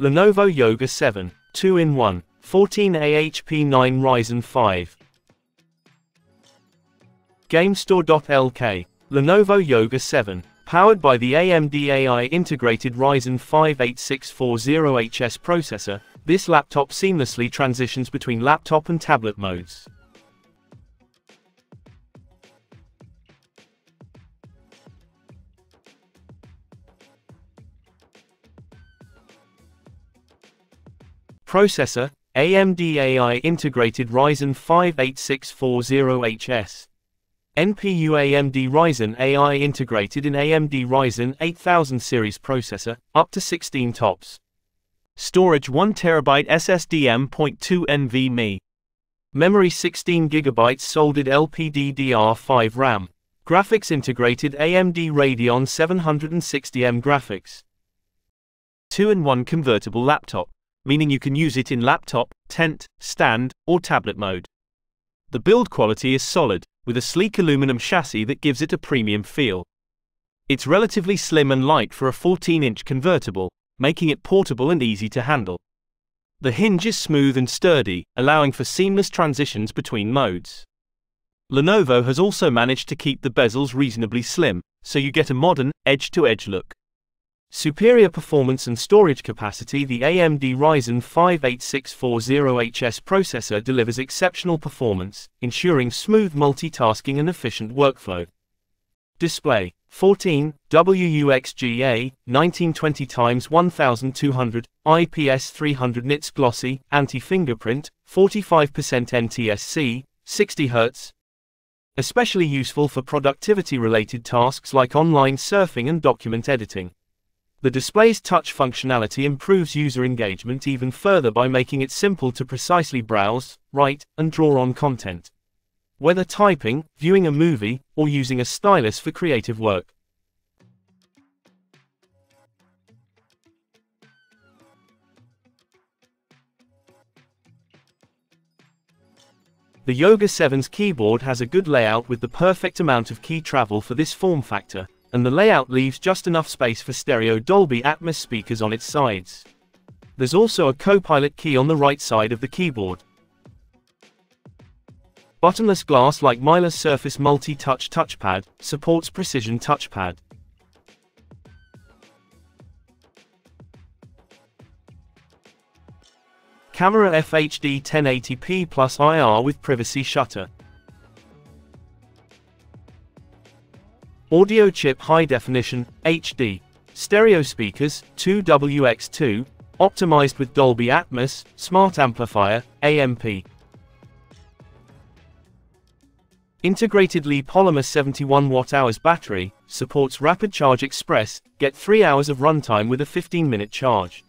Lenovo Yoga 7, 2-in-1, 14AHP9 Ryzen 5. GameStore.lk. Lenovo Yoga 7, powered by the AMD AI integrated Ryzen 5 8640HS processor, this laptop seamlessly transitions between laptop and tablet modes. Processor, AMD AI integrated Ryzen 5 8640HS. NPU AMD Ryzen AI integrated in AMD Ryzen 8000 series processor, up to 16 TOPS. Storage 1TB SSD M.2 NVMe. Memory 16GB soldered LPDDR5 RAM. Graphics integrated AMD Radeon 760M graphics. 2-in-1 convertible laptop, meaning you can use it in laptop, tent, stand, or tablet mode. The build quality is solid, with a sleek aluminum chassis that gives it a premium feel. It's relatively slim and light for a 14-inch convertible, making it portable and easy to handle. The hinge is smooth and sturdy, allowing for seamless transitions between modes. Lenovo has also managed to keep the bezels reasonably slim, so you get a modern, edge-to-edge look. Superior performance and storage capacity. The AMD Ryzen 5 8640HS processor delivers exceptional performance, ensuring smooth multitasking and efficient workflow. Display: 14, WUXGA, 1920x1200, IPS 300 nits glossy, anti-fingerprint, 45% NTSC, 60 Hz. Especially useful for productivity-related tasks like online surfing and document editing. The display's touch functionality improves user engagement even further by making it simple to precisely browse, write, and draw on content. Whether typing, viewing a movie, or using a stylus for creative work. The Yoga 7's keyboard has a good layout with the perfect amount of key travel for this form factor, and the layout leaves just enough space for stereo Dolby Atmos speakers on its sides. There's also a Copilot key on the right side of the keyboard. Buttonless glass like Myla's Surface Multi-Touch touchpad, supports precision touchpad. Camera FHD 1080p+ IR with privacy shutter. Audio chip high definition, HD. Stereo speakers, 2WX2, optimized with Dolby Atmos, smart amplifier, AMP. Integrated Li polymer 71 Wh battery, supports Rapid Charge Express, get 3 hours of runtime with a 15-minute charge.